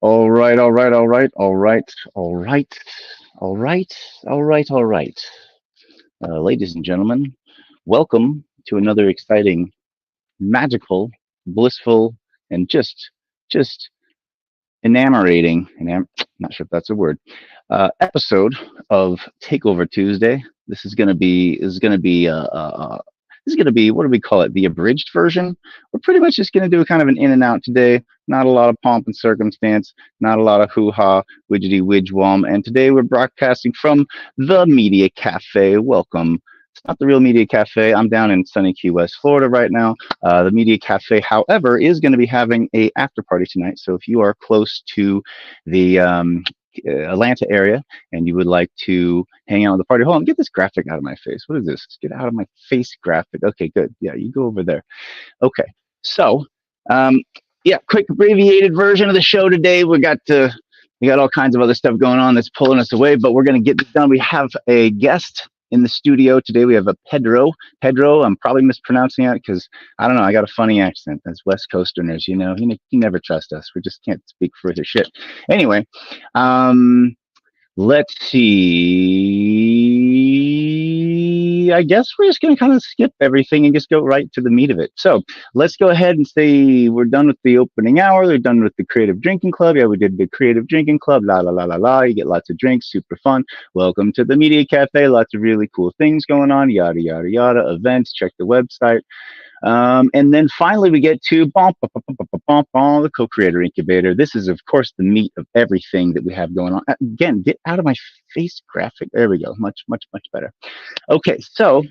All right, all right, all right, all right, all right, all right, all right, all right. Ladies and gentlemen, welcome to another exciting, magical, blissful, and just not sure if that's a word, episode of Takeover Tuesday. This is gonna be what do we call it? The abridged version. We're pretty much just gonna do kind of an in and out today. Not a lot of pomp and circumstance, not a lot of hoo ha, widgety widgewom. And today we're broadcasting from the Media Cafe. Welcome. It's not the real Media Cafe. I'm down in sunny Key West, Florida right now. The Media Cafe, however, is going to be having a after party tonight. So if you are close to the Atlanta area and you would like to hang out at the party, hold on, get this graphic out of my face. What is this? Get out of my face graphic. Okay, good. Yeah, you go over there. Okay, so um, yeah, quick abbreviated version of the show today. We got all kinds of other stuff going on that's pulling us away, but we're going to get this done. We have a guest in the studio today. We have a Pedro. Pedro, I'm probably mispronouncing it because I don't know. I got a funny accent. As West Coasterners, you never trust us. We just can't speak further shit. Anyway, um, let's see. I guess we're just going to kind of skip everything and just go right to the meat of it. So let's go ahead and say we're done with the opening hour. We're done with the creative drinking club. Yeah, we did the creative drinking club. La la la la la. You get lots of drinks, super fun. Welcome to the Media Cafe. Lots of really cool things going on. Yada yada yada. Events. Check the website. And then finally, we get to the co-creator incubator. This is, of course, the meat of everything that we have going on. Again, get out of my face graphic. There we go. Much, much, much better. Okay, so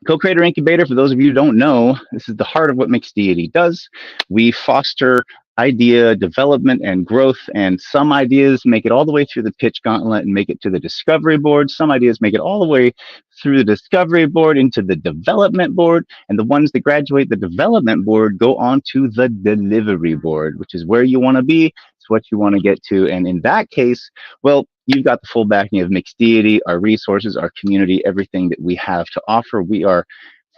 Co-Creator Incubator, for those of you who don't know, this is the heart of what Mixed Deity does. We foster idea development and growth, and some ideas make it all the way through the pitch gauntlet and make it to the discovery board. Some ideas make it all the way through the discovery board into the development board, and the ones that graduate the development board go on to the delivery board, which is where you want to be. It's what you want to get to, and in that case, well, you've got the full backing of Mixed Deity, our resources, our community, everything that we have to offer. We are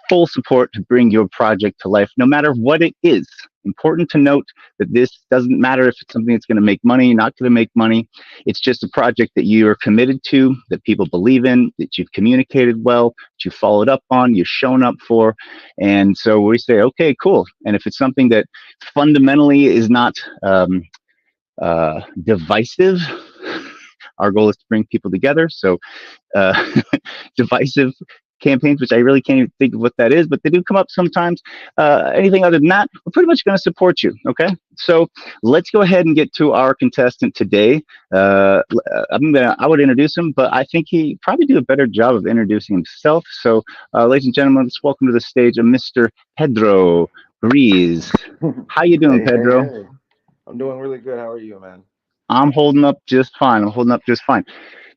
full support to bring your project to life, no matter what it is. Important to note that this doesn't matter if it's something that's going to make money, not going to make money. It's just a project that you are committed to, that people believe in, that you've communicated well, that you followed up on, you've shown up for. And so we say, okay, cool. And if it's something that fundamentally is not divisive, our goal is to bring people together. So divisive campaigns, which I really can't even think of what that is, but they do come up sometimes. Anything other than that, we're pretty much going to support you. Okay, so let's go ahead and get to our contestant today. I would introduce him, but I think he probably do a better job of introducing himself. So, ladies and gentlemen, let's welcome to the stage Mr. Pedro Breeze. How you doing, Hey, hey, Pedro? hey. I'm doing really good. How are you, man? I'm holding up just fine. I'm holding up just fine.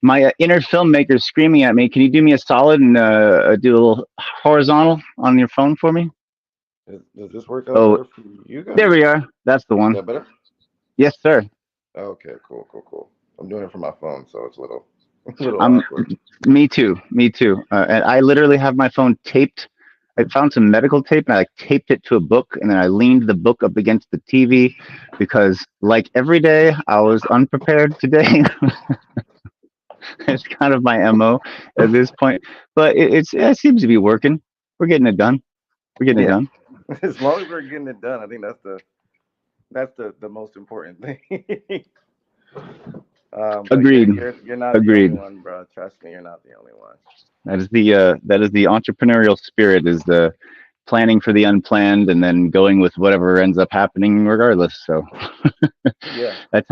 My inner filmmaker is screaming at me. Can you do me a solid and do a little horizontal on your phone for me? Does this work out Oh, better for you there guys? we are. That's the Is one. that better? Yes, sir. Okay, cool, cool, cool. I'm doing it from my phone, so it's a little, a little I'm. awkward. Me too. Me too. And I literally have my phone taped. I found some medical tape and I like taped it to a book and then I leaned the book up against the TV because, like every day, I was unprepared today. It's kind of my MO at this point, but it seems to be working. We're getting it done. We're getting it Yeah, done. as long as we're getting it done, I think that's the most important thing. But Agreed. you're not the only Agreed. one, bro. Trust me, you're not the only one. That is the entrepreneurial spirit, is the planning for the unplanned and then going with whatever ends up happening regardless. So Yeah, yeah. that's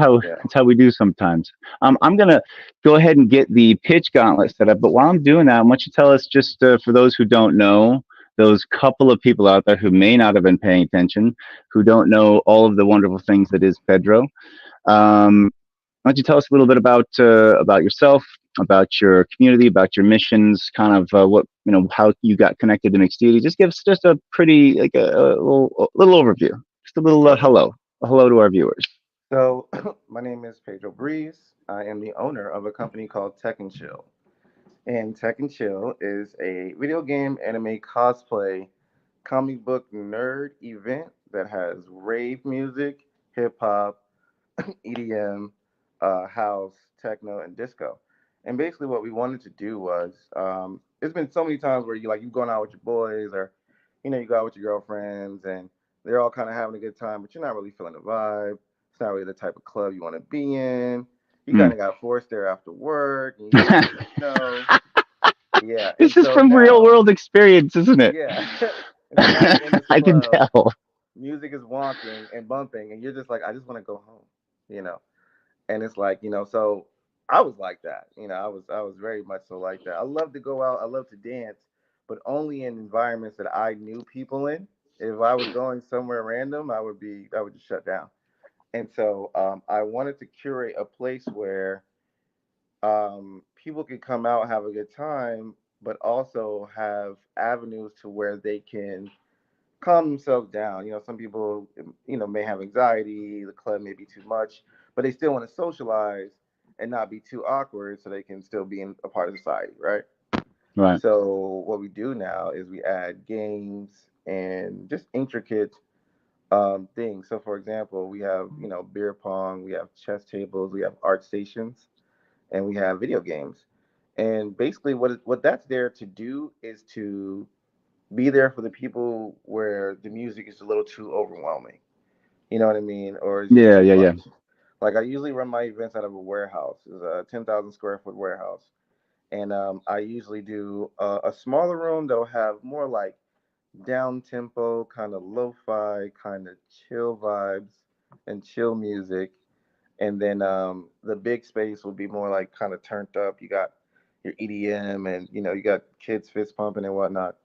how we do sometimes. I'm gonna go ahead and get the pitch gauntlet set up, but while I'm doing that, I want you to tell us, just for those who don't know, those couple of people out there who may not have been paying attention, who don't know all of the wonderful things that is Pedro. Why don't you tell us a little bit about yourself, about your community, about your missions, kind of what how you got connected to Mixed Deity? Just give us just a pretty like a little overview, just a little Okay. hello to our viewers. So my name is Pedro Breeze. I am the owner of a company called Tech and Chill. And Tech and Chill is a video game, anime, cosplay, comic book nerd event that has rave music, hip hop, EDM, house, techno, and disco. And basically, what we wanted to do was, it's been so many times where you going out with your boys, or you go out with your girlfriends, and they're all kind of having a good time, but you're not really feeling the vibe. It's not really the type of club you want to be in. You kind Mm. of got forced there after work, and you just want to say no. Yeah, and This is so from real now, world experience, isn't it? yeah, and so now you're in this I can club, tell. music is wonking and bumping, and you're just like, I just want to go home, you know. And it's like, so I was like that. I was very much so like that. I love to go out, I love to dance, but only in environments that I knew people in. If I was going somewhere random, I would just shut down. And so I wanted to curate a place where people could come out, have a good time, but also have avenues to where they can calm themselves down. Some people, may have anxiety. The club may be too much, but they still want to socialize and not be too awkward, so they can still be in a part of society, right? Right. So what we do now is we add games and just intricate things. So for example, we have beer pong, we have chess tables, we have art stations, and we have video games. And basically, what that's there to do is to be there for the people where the music is a little too overwhelming. You know what I mean? Or it's just Yeah, too yeah, yeah. much. Like I usually run my events out of a warehouse. It's a 10,000 square foot warehouse. And I usually do a smaller room that'll have more like down tempo, kind of lo-fi, kind of chill vibes and chill music. And then the big space will be more like kind of turned up. You got your EDM, and you got kids fist pumping and whatnot.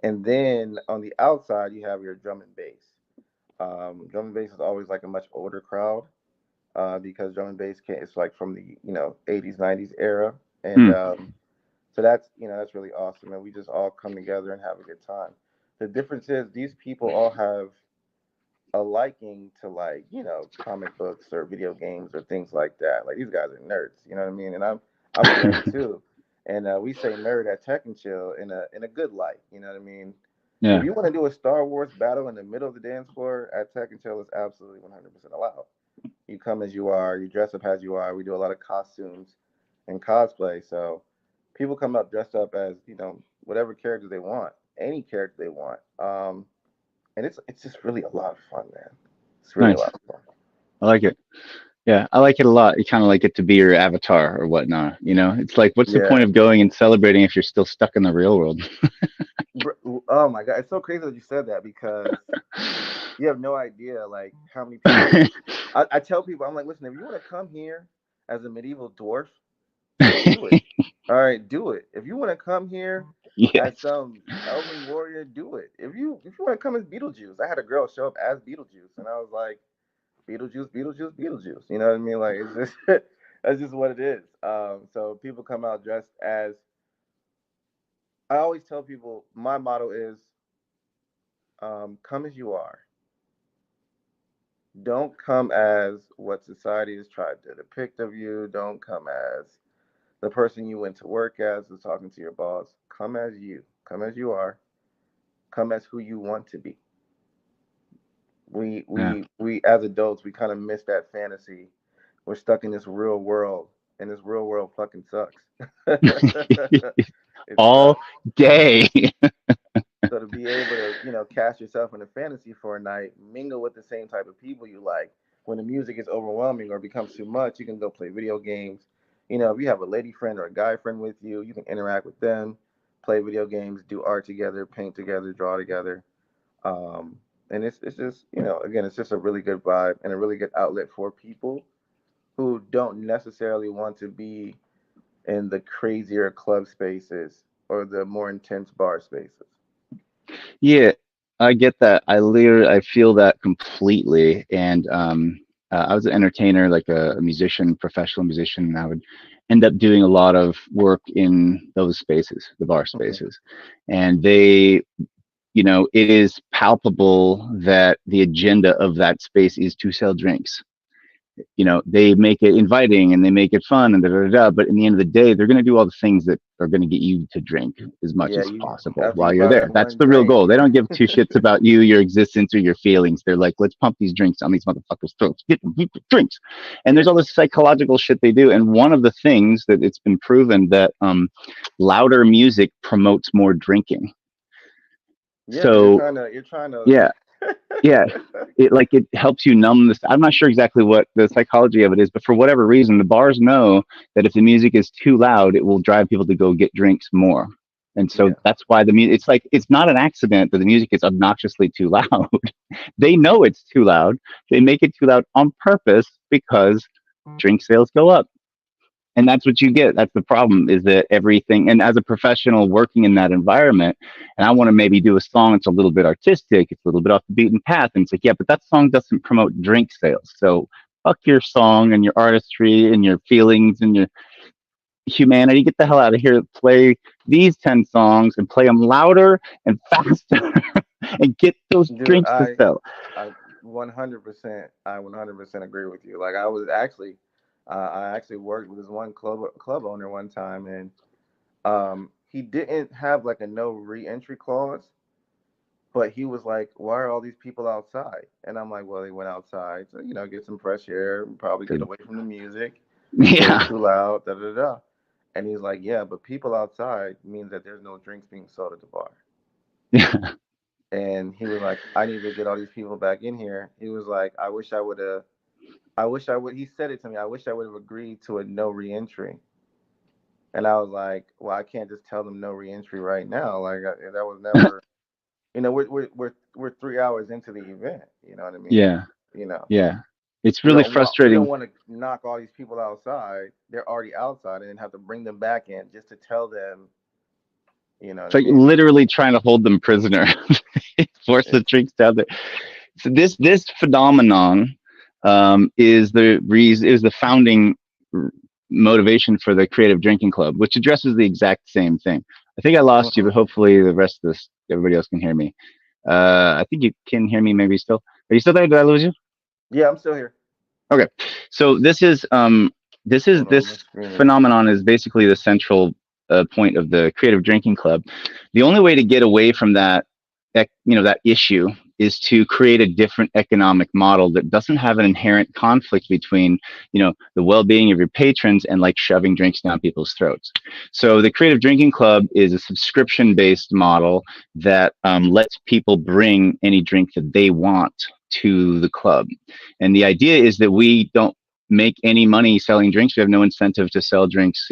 And then on the outside, you have your drum and bass. Drum and bass is always like a much older crowd, because drum and bass it's like from the 80s 90s era, and Mm. so that's really awesome, and we just all come together and have a good time. The difference is these people all have a liking to, like, comic books or video games or things like that. Like, these guys are nerds, you know what I mean? And I'm a nerd too. And we say nerd at Tech and Chill in a good light, you know what I mean? If Yeah. you want to do a Star Wars battle in the middle of the dance floor at Tech and Chill, is absolutely 100% allowed. You come as you are, you dress up as you are. We do a lot of costumes and cosplay, so people come up dressed up as whatever character they want, any character they want. And it's just really a lot of fun, man. It's really a Nice. lot of fun. I like it. Yeah, I like it a lot. You kind of like get to be your avatar or whatnot. It's like, what's the point Yeah. of going and celebrating if you're still stuck in the real world? Oh my God, it's so crazy that you said that, because you have no idea like how many people. I tell people, I'm like, listen, if you want to come here as a medieval dwarf, do it. All right, do it. If you want to come here as Yes. some elven warrior, do it. If you want to come as Beetlejuice, I had a girl show up as Beetlejuice, and I was like, Beetlejuice, Beetlejuice, Beetlejuice. You know what I mean? Like, it's just that's just what it is. So people come out dressed as. I always tell people my motto is, come as you are. Don't come as what society has tried to depict of you. Don't come as the person you went to work as, was talking to your boss. Come as you. Come as you are. Come as who you want to be. We Yeah. we we as adults, we kind of miss that fantasy. We're stuck in this real world, and this real world fucking sucks. It All sucks. day. So to be able to, cast yourself in a fantasy for a night, mingle with the same type of people you like. When the music is overwhelming or becomes too much, you can go play video games. If you have a lady friend or a guy friend with you, you can interact with them, play video games, do art together, paint together, draw together. Um, and it's just, again, it's just a really good vibe and a really good outlet for people who don't necessarily want to be in the crazier club spaces or the more intense bar spaces. Yeah, I get that. I feel that completely. And I was an entertainer, like a musician, professional musician, and I would end up doing a lot of work in those spaces, the bar Mhm. spaces. And it is palpable that the agenda of that space is to sell drinks. They make it inviting and they make it fun and da da da. But in the end of the day, they're going to do all the things that are going to get you to drink as much Yeah, as you possible after you while you're buy there. that That's one the real drink. goal. They don't give two shits about you, your existence, or your feelings. They're like, let's pump these drinks on these motherfuckers' throats. Get them, get the drinks. And Yeah, there's all this psychological shit they do. And one of the things that it's been proven that louder music promotes more drinking. yeah, because So you're trying to. yeah, yeah, it helps you numb this. I'm not sure exactly what the psychology of it is, but for whatever reason the bars know that if the music is too loud it will drive people to go get drinks more. And so Yeah, that's why the music, it's like, it's not an accident that the music is obnoxiously too loud. They know it's too loud. They make it too loud on purpose because drink sales go up. And that's what you get. That's the problem, is that everything, and as a professional working in that environment, and I want to maybe do a song that's a little bit artistic, it's a little bit off the beaten path, and it's like, yeah, but that song doesn't promote drink sales. So fuck your song and your artistry and your feelings and your humanity. Get the hell out of here. Play these 10 songs and play them louder and faster and get those dude, drinks to sell. I 100% agree with you. Like I was actually, I actually worked with this one club owner one time, and he didn't have like a no re-entry clause, but he was like, "Why are all these people outside?" And I'm like, "Well, they went outside to get some fresh air, and probably get away from the music. It was Yeah. too loud, da da da." And he's like, "Yeah, but people outside means that there's no drinks being sold at the bar." Yeah. And he was like, "I need to get all these people back in here." He was like, "I wish I would have. I wish I would." He said it to me. I wish I would have agreed to a no reentry. And I was like, "Well, I can't just tell them no reentry right now. Like that was never. We're 3 hours into the event. You know what I mean? Yeah. You know, Yeah. It's really we don't frustrating. want to knock all these people outside. They're already outside, and then have to bring them back in just to tell them. You know what It's I like mean? literally trying to hold them prisoner, force the It, drinks down there. So this phenomenon is the founding motivation for the Creative Drinking Club, which addresses the exact same thing. I think I lost you, mhm. but hopefully the rest of this, everybody else can hear me. I think you can hear me. Maybe still. Are you still there? Did I lose you? Yeah, I'm still here. Okay. So Hold on, my this screen is. phenomenon is basically the central point of the Creative Drinking Club. The only way to get away from that issue is to create a different economic model that doesn't have an inherent conflict between the well-being of your patrons and like shoving drinks down people's throats. So the Creative Drinking Club is a subscription-based model that lets people bring any drink that they want to the club. And the idea is that we don't make any money selling drinks. We have no incentive to sell drinks.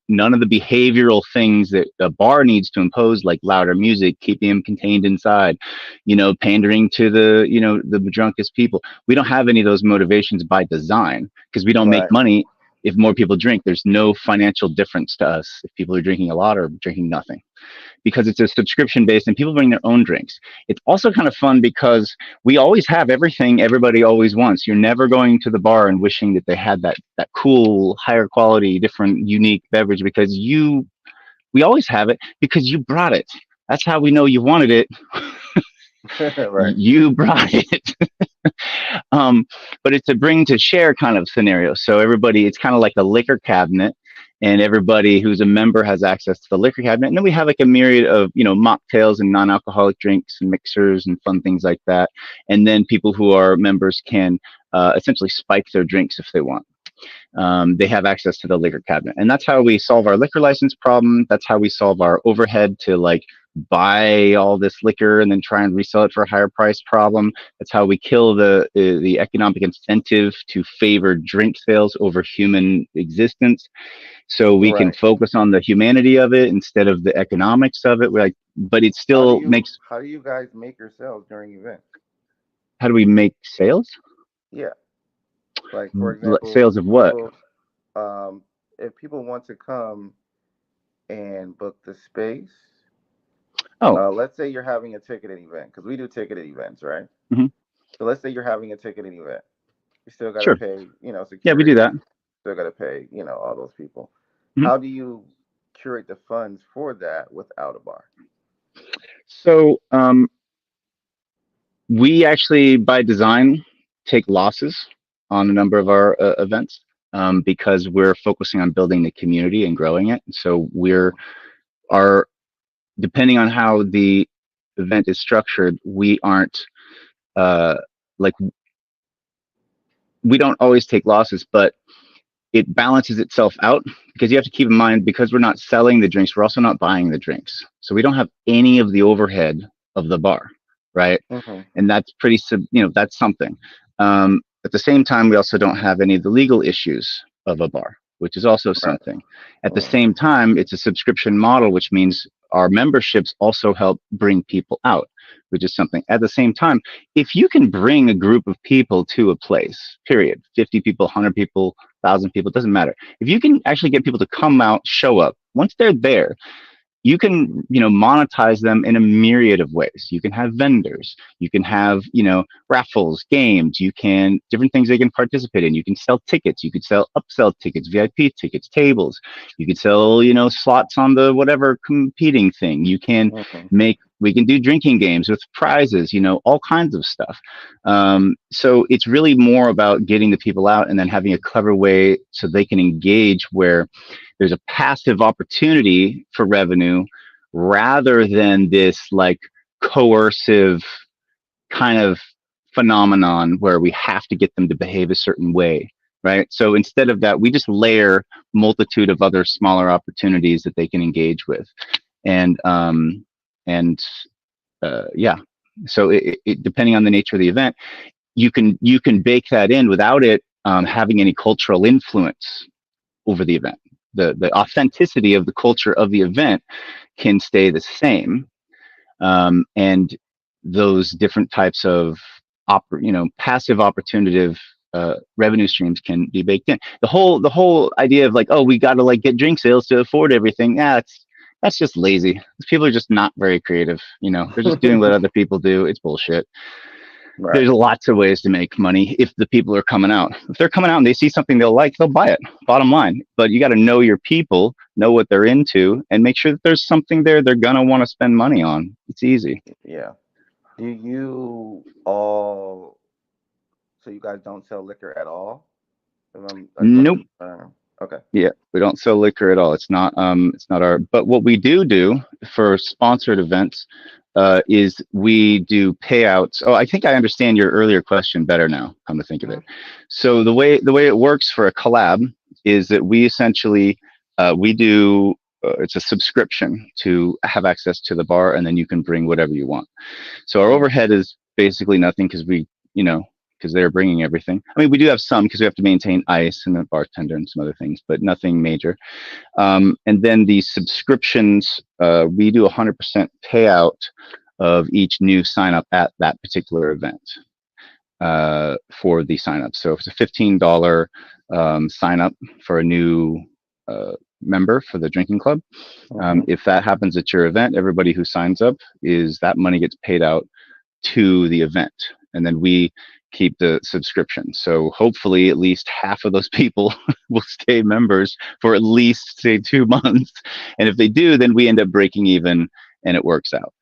None of the behavioral things that a bar needs to impose, like louder music, keeping them contained inside, pandering to the drunkest people. We don't have any of those motivations by design because we don't make Right. money if more people drink. There's no financial difference to us if people are drinking a lot or drinking nothing, because it's a subscription based and people bring their own drinks. It's also kind of fun because we always have everything everybody always wants. You're never going to the bar and wishing that they had that cool, higher quality, different, unique beverage, because we always have it because you brought it. That's how we know you wanted it. Right. You brought it. um, but it's a bring to share kind of scenario. So everybody, it's kind of like a liquor cabinet, and everybody who's a member has access to the liquor cabinet. And then we have like a myriad of mocktails and non-alcoholic drinks and mixers and fun things like that. And then people who are members can essentially spike their drinks if they want. They have access to the liquor cabinet, and that's how we solve our liquor license problem. That's how we solve our overhead to like buy all this liquor and then try and resell it for a higher price problem. That's how we kill the economic incentive to favor drink sales over human existence, so we can Right. focus on the humanity of it instead of the economics of it. We're like, but it still makes. How do you guys make yourselves during events? How do we make sales? Yeah. Like for example, Sales of what? um if people want to come and book the space, Oh. let's say you're having a ticketed event, because we do ticketed events, right? Hmm. So let's say you're having a ticketed event. You still got to Sure. pay, Yeah, we do that. security, still got to pay, all those people. Hmm. How do you curate the funds for that without a bar? So we actually, by design, take losses. on a number of our events, because we're focusing on building the community and growing it. So we're Mhm. are depending on how the event is structured, we aren't uh, like we don't always take losses, but it balances itself out because you have to keep in mind, because we're not selling the drinks, we're also not buying the drinks. So we don't have any of the overhead of the bar, right? Mhm. And that's pretty, that's something. At the same time, we also don't have any of the legal issues of a bar, which is also Right. something. At the Mhm. same time, it's a subscription model, which means our memberships also help bring people out, which is something. At the same time, if you can bring a group of people to a place, period, 50 people, 100 people, 1,000 people, it doesn't matter. If you can actually get people to come out, show up, once they're there, you can monetize them in a myriad of ways. You can have vendors, you can have raffles, games, you can different things they can participate in. You can sell tickets, you could sell upsell tickets, VIP tickets, tables, you could sell slots on the whatever competing thing. You can Mhm. make we can do drinking games with prizes, all kinds of stuff. So it's really more about getting the people out and then having a clever way so they can engage, where there's a passive opportunity for revenue rather than this like coercive kind of phenomenon where we have to get them to behave a certain way, right? So instead of that, we just layer multitude of other smaller opportunities that they can engage with. And yeah, so depending on the nature of the event, you can bake that in without it having any cultural influence over the event. The authenticity of the culture of the event can stay the same, and those different types of passive opportunitive revenue streams can be baked in. The whole idea of like, oh, we got to like get drink sales to afford everything. Yeah, that's just lazy. People are just not very creative. They're just doing what other people do. It's bullshit. Right. There's lots of ways to make money if the people are coming out. If they're coming out and they see something they'll like, they'll buy it. Bottom line. But you got to know your people, know what they're into, and make sure that there's something there they're gonna want to spend money on. It's easy. Yeah. Do you all? So you guys don't sell liquor at all? If I'm like correct Nope. me if I'm- Okay. Yeah, we don't sell liquor at all. It's not our. But what we do for sponsored events is we do payouts. Oh, I think I understand your earlier question better now. Come to think of it, Mhm. so the way it works for a collab is that we essentially we do. It's a subscription to have access to the bar, and then you can bring whatever you want. So our Mhm. overhead is basically nothing because you know, because they're bringing everything. I mean, we do have some because we have to maintain ice and a bartender and some other things, but nothing major. And then the subscriptions, we do 100% payout of each new sign up at that particular event for the sign up. So if it's a $15 sign up for a new member for the drinking club, Mhm. if that happens at your event, everybody who signs up is that money gets paid out to the event, and then we keep the subscription. So hopefully at least half of those people will stay members for at least say 2 months, and if they do, then we end up breaking even and it works out.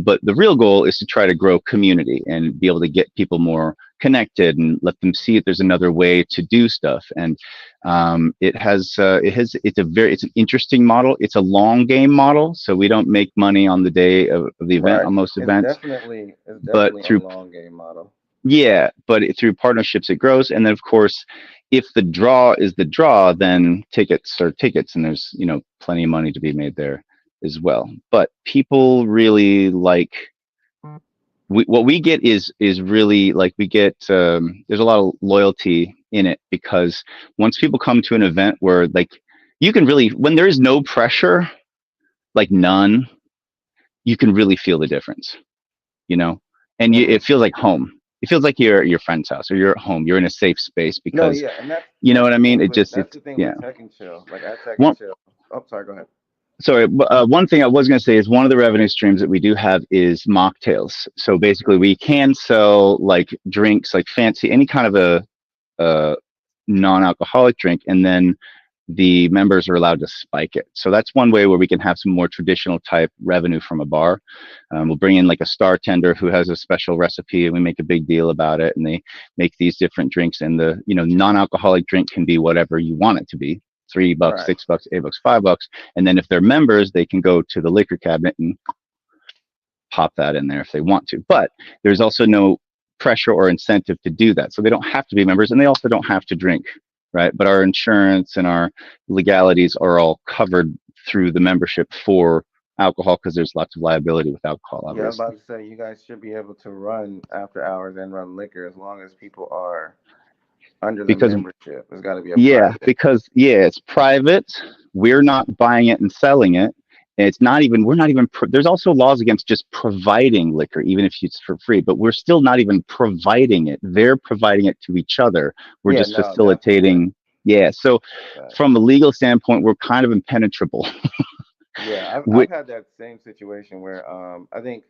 But the real goal is to try to grow community and be able to get people more connected and let them see that there's another way to do stuff. And it's an interesting model. It's a long game model, so we don't make money on the day of the event Right. on most It's events, definitely it's but definitely a through long game model. through partnerships it grows. And then of course, if the draw is the draw, then tickets are tickets, and there's plenty of money to be made there as well. But people really like what we get is really like we get there's a lot of loyalty in it, because once people come to an event where like you can really, when there is no pressure, like none, you can really feel the difference, you know, and Mhm. it feels like home. It feels like you're at your friend's house or you're at home. You're in a safe space No, because yeah, and that's you know that's what I the mean. thing It with just it's yeah. Tech and Chill. Like at Tech and One Chill. Oh, sorry. Go ahead. Sorry, one thing I was going to say is one of the revenue streams that we do have is mocktails. So basically, we can sell like drinks, like fancy, any kind of a non-alcoholic drink, and then the members are allowed to spike it. So that's one way where we can have some more traditional type revenue from a bar. We'll bring in like a star tender who has a special recipe, and we make a big deal about it. And they make these different drinks, and the non-alcoholic drink can be whatever you want it to be. $3, Right. $6, $8, $5, and then if they're members, they can go to the liquor cabinet and pop that in there if they want to. But there's also no pressure or incentive to do that, so they don't have to be members, and they also don't have to drink. Right, but our insurance and our legalities are all covered through the membership for alcohol, because there's lots of liability with alcohol, Yeah, I was obviously. about to say you guys should be able to run after hours and run liquor as long as people are under the Because membership. It's got to be a private. it's private. We're not buying it and selling it. And it's not even, we're not even, there's also laws against just providing liquor, even if it's for free, but we're still not even providing it. They're providing it to each other. We're Yeah, just no, definitely. Yeah, facilitating. Yeah. So but, from a legal standpoint, we're kind of impenetrable. yeah. I've With, had that same situation where I think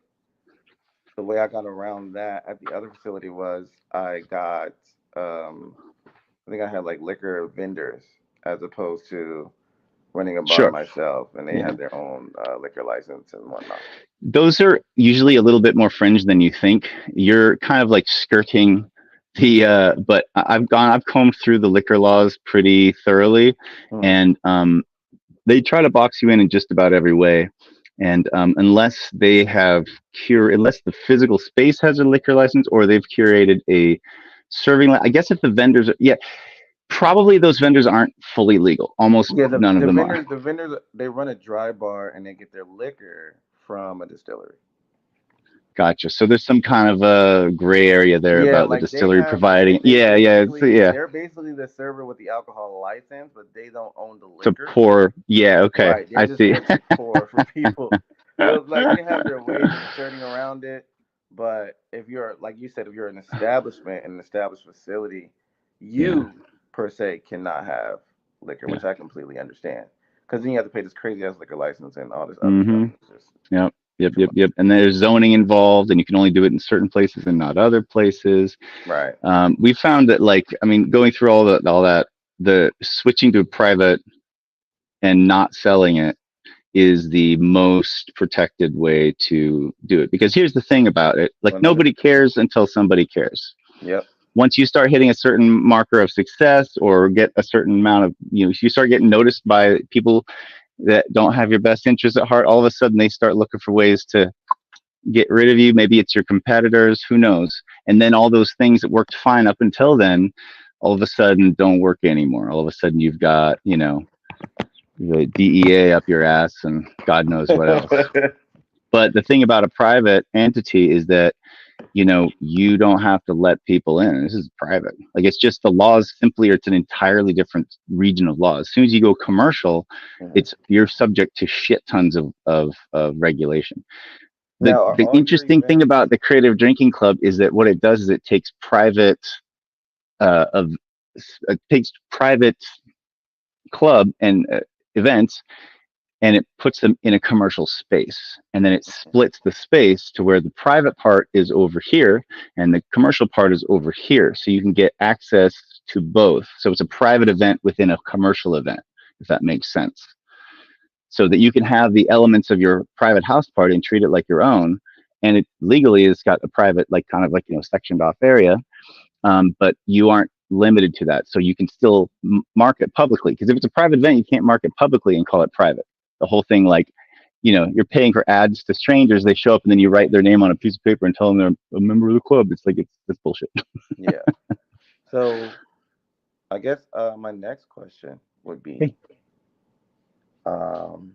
the way I got around that at the other facility was I got I think I had like liquor vendors as opposed to running a bar sure. myself, and they Yeah. had their own liquor license and whatnot. Those are usually a little bit more fringe than you think. You're kind of like skirting the but I've combed through the liquor laws pretty thoroughly, Hmm. and they try to box you in just about every way. And unless they have unless the physical space has a liquor license, or they've curated a I guess if the vendors yeah, probably those vendors aren't fully legal. Almost Yeah, none of them are. the vendors, they run a dry bar and they get their liquor from a distillery. Gotcha. So there's some kind of a gray area there Yeah, about the like they distillery have providing. Yeah, yeah, yeah. they're basically the server with the alcohol license, but they don't own the To liquor. pour. Yeah, okay, Right, they're I just see. there to pour for people. So it's like they have their ways of skirting around it. But if you're, like you said, if you're an establishment, an established facility, Yeah, you per se cannot have liquor, yeah. which I completely understand. Because then you have to pay this crazy ass liquor license and all this other stuff. Mm-hmm. It's just Yep. Yep. too Yep. much. Yep. And there's zoning involved, and you can only do it in certain places and not other places. Right. We found that, like, I mean, going through all that, the switching to private and not selling it is the most protected way to do it. Because here's the thing about it: like, 100. nobody cares until somebody cares. Yep. Once you start hitting a certain marker of success, or get a certain amount of, you start getting noticed by people that don't have your best interests at heart, all of a sudden they start looking for ways to get rid of you. Maybe it's your competitors, who knows? And then all those things that worked fine up until then, all of a sudden don't work anymore. All of a sudden you've got, the DEA up your ass and God knows what else. But the thing about a private entity is that, you don't have to let people in. This is private. Like, it's just the laws simply, it's an entirely different region of law. As soon as you go commercial, Mhm. you're subject to shit tons of regulation. The Now, are the all your interesting thing events? about the Creative Drinking Club is that what it does is it takes of private club and events, and it puts them in a commercial space, and then it splits the space to where the private part is over here and the commercial part is over here, so you can get access to both. So it's a private event within a commercial event, if that makes sense, so that you can have the elements of your private house party and treat it like your own. And it legally has got a private, like, kind of like, sectioned off area, but you aren't limited to that. So you can still market publicly, because if it's a private event, you can't market publicly and call it private. The whole thing, like, you're paying for ads to strangers. They show up, and then you write their name on a piece of paper and tell them they're a member of the club. It's like, it's bullshit. Yeah. So I guess my next question would be, Hey, um,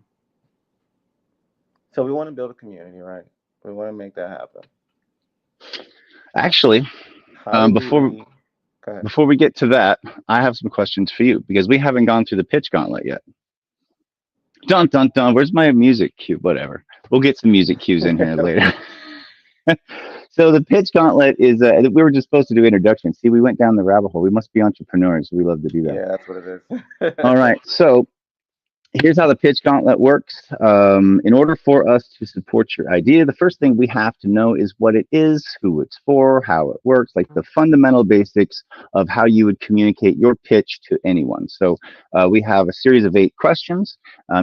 so we want to build a community, right? We want to make that happen. actually, How do before we? Go ahead. before we get to that, I have some questions for you, because we haven't gone through the pitch gauntlet yet. Dun dun dun. Where's my music cue? Whatever. We'll get some music cues in here later. So the pitch gauntlet is, we were just supposed to do introductions. See, we went down the rabbit hole. We must be entrepreneurs. We love to do that. Yeah, that's what it is. All right. So Here's how the pitch gauntlet works. In order for us to support your idea, the first thing we have to know is what it is, who it's for, how it works, like the fundamental basics of how you would communicate your pitch to anyone. So we have a series of 8 questions.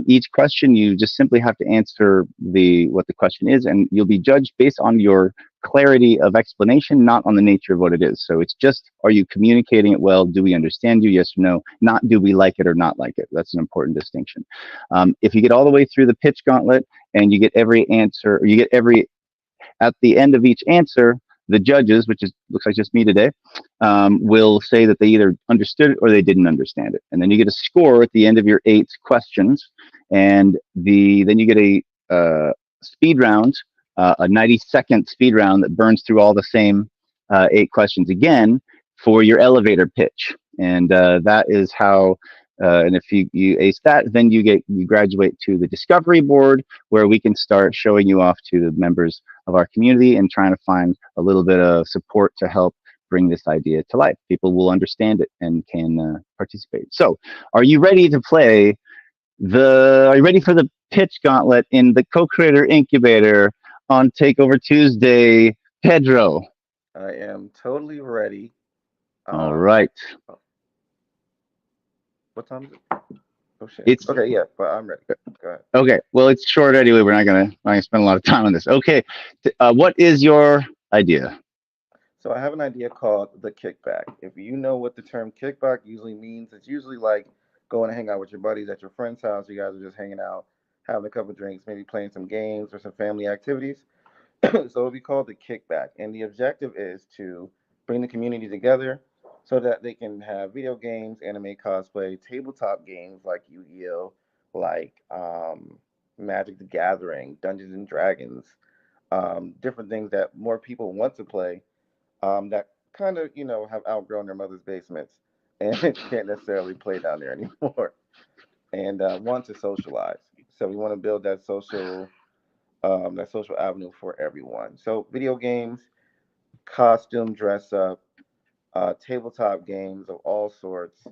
Each question, you just simply have to answer what the question is, and you'll be judged based on your clarity of explanation, not on the nature of what it is. So it's just, are you communicating it well? Do we understand you? Yes or no? Not, do we like it or not like it? That's an important distinction. If you get all the way through the pitch gauntlet and you get every answer, or you get every, at the end of each answer, the judges, which is looks like just me today, will say that they either understood it or they didn't understand it, and then you get a score at the end of your 8 questions, and then you get a speed round, a 90-second speed round that burns through all the same 8 questions again for your elevator pitch, and that is how. And if you ace that, then you graduate to the discovery board, where we can start showing you off to the members of our community and trying to find a little bit of support to help bring this idea to life. People will understand it and can participate. So, are you ready to play are you ready for the pitch gauntlet in the co-creator incubator on Takeover Tuesday, Pedro? I am totally ready. All right. What time is it? Oh shit. It's okay. Yeah, but I'm ready. Go ahead. okay. Well, it's short anyway. We're not gonna spend a lot of time on this. Okay. What is your idea? So I have an idea called the kickback. If you know what the term kickback usually means, it's usually like going to hang out with your buddies at your friend's house. You guys are just hanging out, having a couple drinks, maybe playing some games or some family activities. So it'll be called the kickback. And the objective is to bring the community together so that they can have video games, anime cosplay, tabletop games like Yu-Gi-Oh, like Magic the Gathering, Dungeons and Dragons, different things that more people want to play, that kind of, have outgrown their mother's basements and can't necessarily play down there anymore and want to socialize. So we want to build that social avenue for everyone. So video games, costume dress up, tabletop games of all sorts,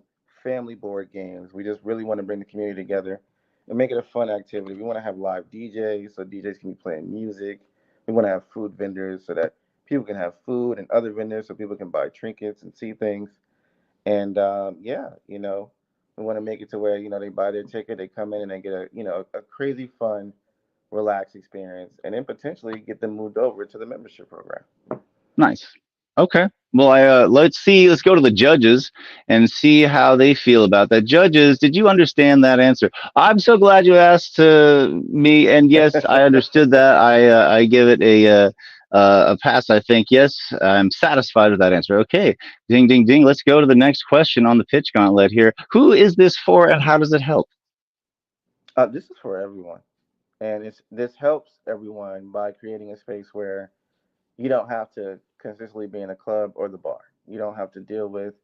family board games. We just really want to bring the community together and make it a fun activity. We want to have live DJs so DJs can be playing music. We want to have food vendors so that people can have food and other vendors so people can buy trinkets and see things. And yeah, we want to make it to where, they buy their ticket, they come in and they get a crazy fun, relaxed experience, and then potentially get them moved over to the membership program. Nice. Okay. Well, let's see. Let's go to the judges and see how they feel about that. Judges, did you understand that answer? I'm so glad you asked me, and yes, I understood that. I give it a pass. I think yes, I'm satisfied with that answer. Okay. Ding, ding, ding. Let's go to the next question on the pitch gauntlet here. Who is this for, and how does it help? This is for everyone, and this helps everyone by creating a space where you don't have to consistently be in a club or the bar. You don't have to deal with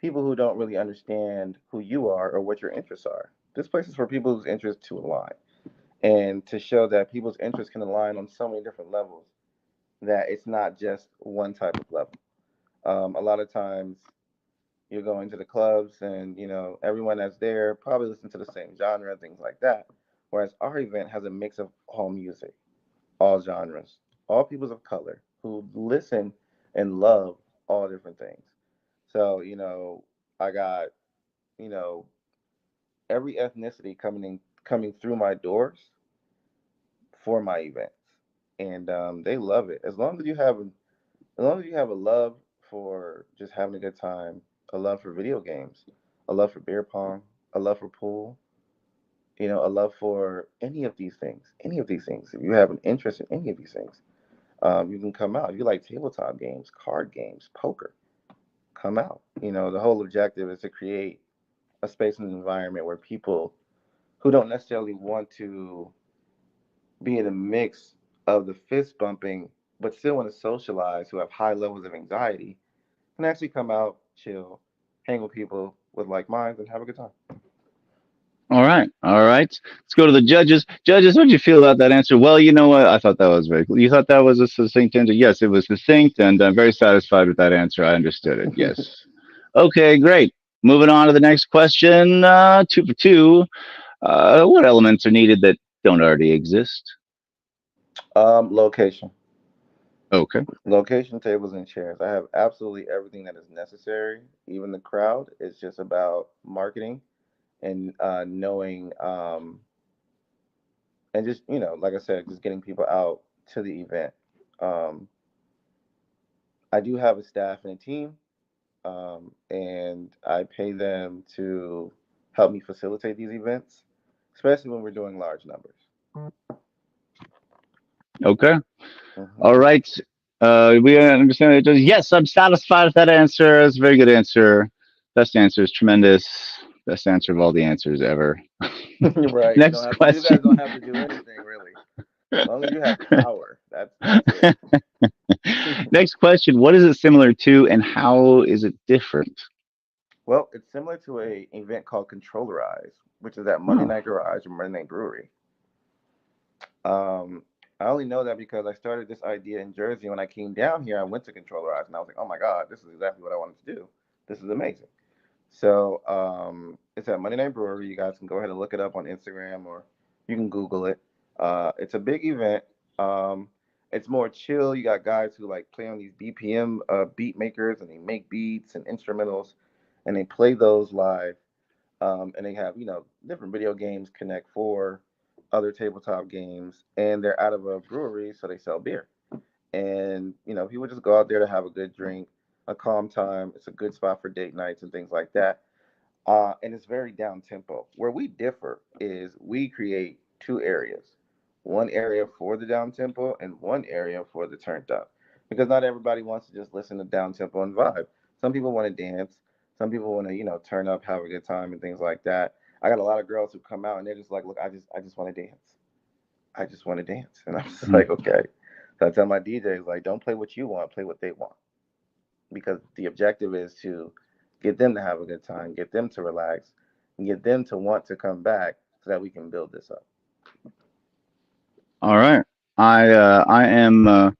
people who don't really understand who you are or what your interests are. This place is for people whose interests to align and to show that people's interests can align on so many different levels that it's not just one type of level. A lot of times you're going to the clubs and, everyone that's there probably listens to the same genre, things like that. Whereas our event has a mix of all music, all genres, all peoples of color who listen and love all different things. So, I got, you know, every ethnicity coming through my doors for my events. And they love it. As long as you have a love for just having a good time, a love for video games, a love for beer pong, a love for pool, a love for any of these things. If you have an interest in any of these things, you can come out. If you like tabletop games, card games, poker, come out. The whole objective is to create a space and an environment where people who don't necessarily want to be in a mix of the fist bumping, but still want to socialize, who have high levels of anxiety, can actually come out, chill, hang with people with like minds, and have a good time. All right, all right. Let's go to the judges. Judges, what did you feel about that answer? Well, you know what? I thought that was very cool. You thought that was a succinct answer? Yes, it was succinct, and I'm very satisfied with that answer. I understood it. Yes. Okay, great. Moving on to the next question. 2 for 2. What elements are needed that don't already exist? Location. Okay. Location, tables, and chairs. I have absolutely everything that is necessary. Even the crowd. It's just about marketing and knowing, and just like I said, just getting people out to the event. Um, I do have a staff and a team, and I pay them to help me facilitate these events, especially when we're doing large numbers. Okay. Hmm. All right. We understand it. Yes, I'm satisfied with that answer. It's a very good answer. Best answer is tremendous. Best answer of all the answers ever. Right. You don't Next have to. You question. guys don't have to do anything really. As long as you have power. That's it. Next question. What is it similar to and how is it different? Well, it's similar to a event called Controllerize, which is at Monday Oh, Night Garage or Monday Night Brewery. Um, I only know that because I started this idea in Jersey. When I came down here, I went to Controllerize and I was like, oh my God, this is exactly what I wanted to do. This is amazing. So it's at Monday Night Brewery. You guys can go ahead and look it up on Instagram or you can Google it. It's a big event. Um, it's more chill. You got guys who like play on these BPM beat makers and they make beats and instrumentals and they play those live. And they have different video games, Connect Four, other tabletop games, and they're out of a brewery, so they sell beer. And people just go out there to have a good drink, a calm time. It's a good spot for date nights and things like that. And it's very down tempo. Where we differ is we create two areas, one area for the down tempo and one area for the turned up. Because not everybody wants to just listen to down tempo and vibe. Some people want to dance. Some people want to, turn up, have a good time, and things like that. I got a lot of girls who come out and they're just like, look, I just want to dance. I just want to dance. And I'm just mm. like, okay. So I tell my DJs, like, don't play what you want, play what they want because the objective is to get them to have a good time, get them to relax, and get them to want to come back so that we can build this up. All right. I am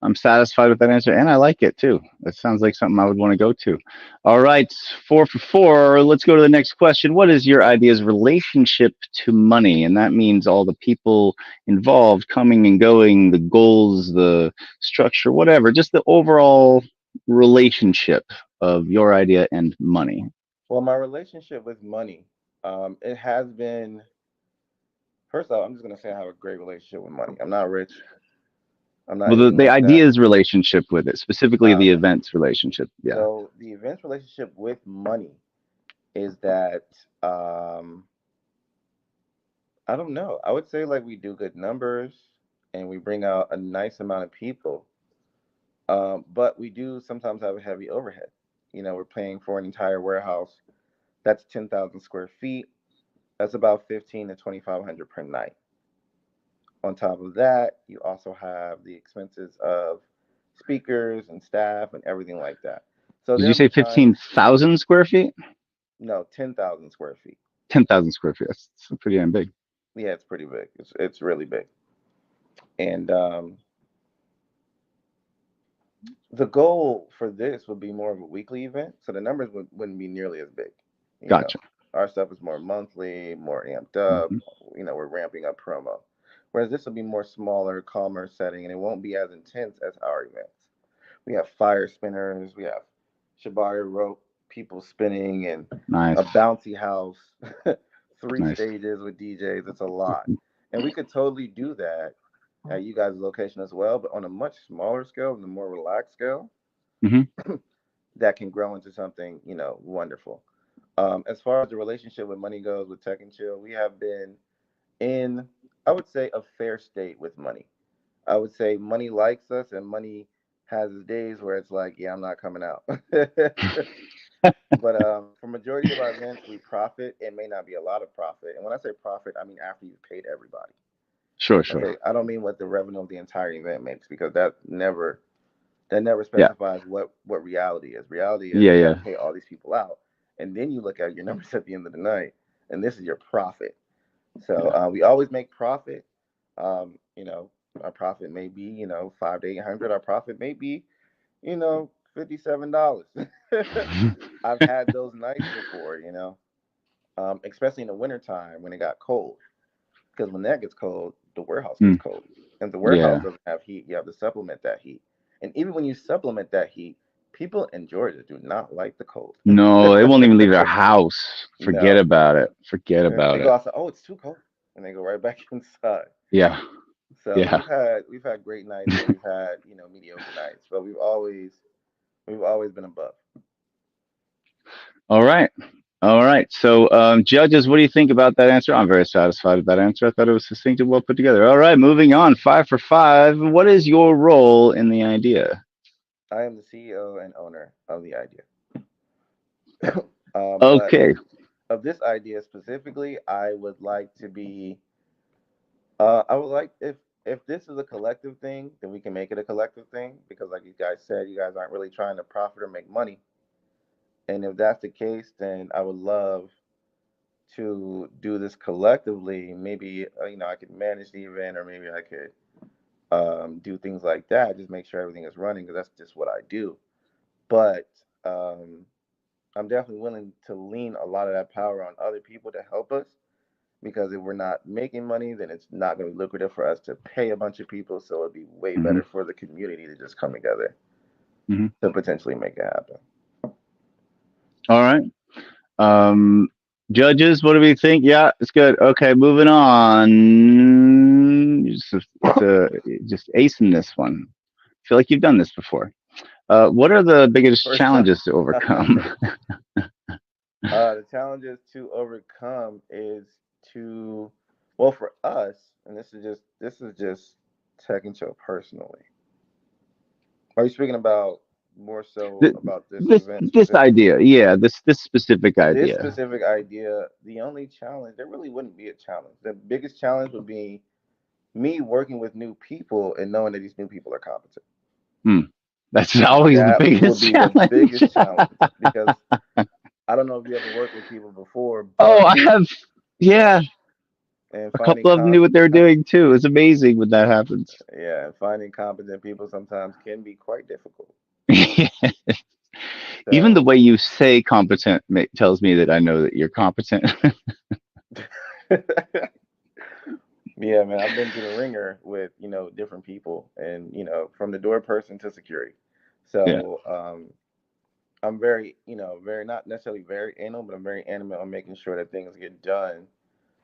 I'm satisfied with that answer, and I like it too. That sounds like something I would want to go to. All right, 4 for 4. Let's go to the next question. What is your idea's relationship to money? And that means all the people involved, coming and going, the goals, the structure, whatever. Just the overall relationship of your idea and money. Well, my relationship with money, it has been, first off, I'm just going to say I have a great relationship with money. I'm not rich. I'm not Well, anything the like that. idea's relationship with it, specifically the Okay. events relationship. Yeah. So the event's relationship with money is that, I don't know. I would say like we do good numbers and we bring out a nice amount of people. But we do sometimes have a heavy overhead. We're paying for an entire warehouse. That's 10,000 square feet. That's about 15 to 2,500 per night. On top of that, you also have the expenses of speakers and staff and everything like that. So Did you there'll be say times, 15,000 square feet? no, 10,000 square feet. 10,000 square feet. That's pretty damn big. Yeah, it's pretty big. It's really big. And the goal for this would be more of a weekly event, so the numbers wouldn't be nearly as big. You know, Gotcha. our stuff is more monthly, more amped up. Hmm. We're ramping up promo, whereas this will be more smaller, calmer setting, and it won't be as intense as our events. We have fire spinners, we have shibari rope, people spinning, and Nice. a bouncy house, three Nice. stages with DJs. It's a lot, and we could totally do that at you guys' location as well, but on a much smaller scale and a more relaxed scale Hmm. that can grow into something, wonderful. As far as the relationship with money goes with Tech and Chill, we have been in, I would say, a fair state with money. I would say money likes us and money has its days where it's like, yeah, I'm not coming out. But for majority of our events, we profit. It may not be a lot of profit. And when I say profit, I mean after you've paid everybody. Sure, sure. Okay, I don't mean what the revenue of the entire event makes because that never Yeah. specifies what reality is. Reality is Yeah, you got to yeah. pay all these people out, and then you look at your numbers at the end of the night, and this is your profit. So Yeah. we always make profit. Our profit may be 5 to 800. Our profit may be $57. I've had those nights before. especially in the wintertime when it got cold. Because when that gets cold, the warehouse gets Mm, cold. And if the warehouse yeah. doesn't have heat, you have to supplement that heat. And even when you supplement that heat, people in Georgia do not like the cold. No, they won't even leave their house. Forget No. about it. Forget Yeah, about they go it. outside, oh, it's too cold. And they go right back inside. Yeah. So Yeah. we've had great nights and we've had, mediocre nights, but we've always been above. All right. All right. So, judges, what do you think about that answer? I'm very satisfied with that answer. I thought it was succinct and well put together. All right. Moving on. 5 for 5. What is your role in the idea? I am the CEO and owner of the idea. But Okay. of this idea specifically, I would like to be. I would like if this is a collective thing, then we can make it a collective thing because, like you guys said, you guys aren't really trying to profit or make money. And if that's the case, then I would love to do this collectively. Maybe I could manage the event, or maybe I could do things like that. Just make sure everything is running because that's just what I do. But um, I'm definitely willing to lean a lot of that power on other people to help us because if we're not making money, then it's not going to be lucrative for us to pay a bunch of people. So it'd be way Hmm. better for the community to just come together Hmm. to potentially make it happen. All right. Um, judges, what do we think? Yeah, it's good. Okay, moving on. Just acing this one. I feel like you've done this before. What are the biggest First time. challenges to overcome? The challenges to overcome is to, well, for us, and this is just Tech and Show personally. Are you speaking about more so Th- about this this event this specifically? idea, yeah, this specific This idea. specific idea, the only challenge, there really wouldn't be a challenge. The biggest challenge would be me working with new people and knowing that these new people are competent. Hmm. That's always the That would biggest be the challenge. biggest challenge because I don't know if you ever worked with people before, Oh, but I have, yeah, and a finding couple of them knew what they were doing too. It's amazing when that happens. yeah, and finding competent people sometimes can be quite difficult. Even the So way you say competent tells me that I know that you're competent. yeah, man, I've been through the ringer with different people, and from the door person to security. Yeah. So I'm very very not necessarily very anal, but I'm very animate on making sure that things get done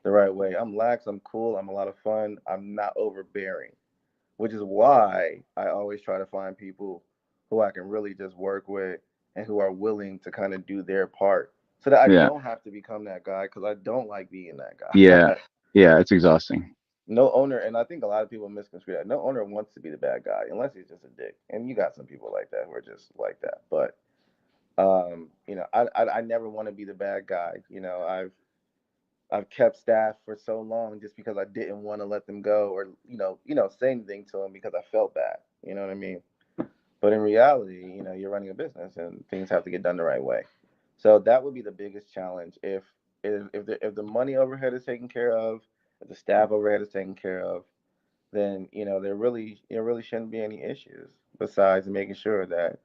the right way. I'm lax, I'm cool, I'm a lot of fun, I'm not overbearing, which is why I always try to find people who I can really just work with and who are willing to kind of do their part so that I Yeah. don't have to become that guy because I don't like being that Yeah. guy. Yeah. It's exhausting. No owner, and I think a lot of people misconstrue that. No owner wants to be the bad guy unless he's just a dick. And you got some people like that who are just like that. But I never want to be the bad guy. I've kept staff for so long just because I didn't want to let them go or say anything to them because I felt bad. You know what I mean? But in reality, you're running a business and things have to get done the right way. So that would be the biggest challenge if the money overhead is taken care of, if the staff overhead is taken care of, then there really shouldn't be any issues besides making sure that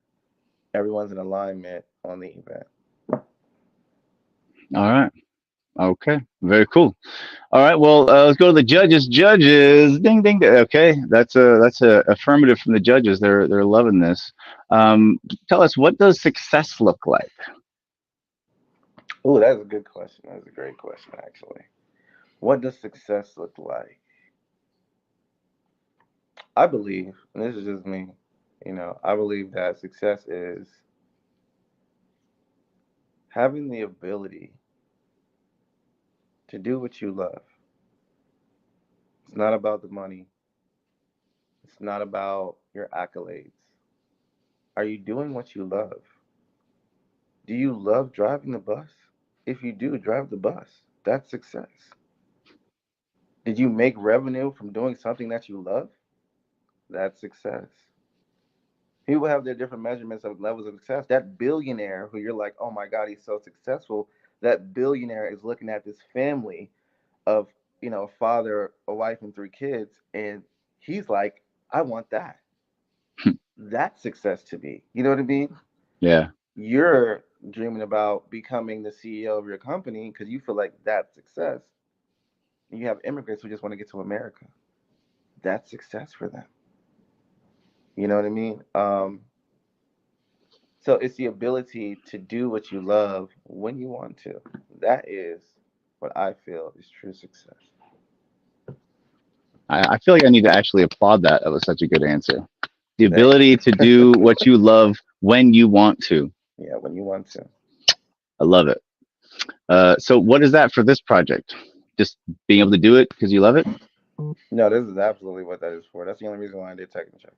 everyone's in alignment on the event. All right. Okay. Very cool. All right. Well, let's go to the judges. Judges. Ding, ding. Okay. That's a affirmative from the judges. They're loving this. Tell us, what does success look like? Oh, that's a good question. That's a great question, actually. What does success look like? I believe, and this is just me, I believe that success is having the ability to do what you love. It's not about the money. It's not about your accolades. Are you doing what you love? Do you love driving the bus? If you do, drive the bus. That's success. Did you make revenue from doing something that you love? That's success. People have their different measurements of levels of success. That billionaire who you're like, oh my God, he's so successful. That billionaire is looking at this family of, a father, a wife, and three kids. And he's like, I want that. That's success to me. You know what I mean? Yeah. You're dreaming about becoming the CEO of your company because you feel like that's success. And you have immigrants who just want to get to America. That's success for them. You know what I mean? So it's the ability to do what you love when you want to. That is what I feel is true success. I feel like I need to actually applaud that. That was such a good answer. The Thank ability you. to do what you love when you want to. Yeah, when you want to. I love it. So what is that for this project? Just being able to do it because you love it? No, this is absolutely what that is for. That's the only reason why I did Tech and Chill.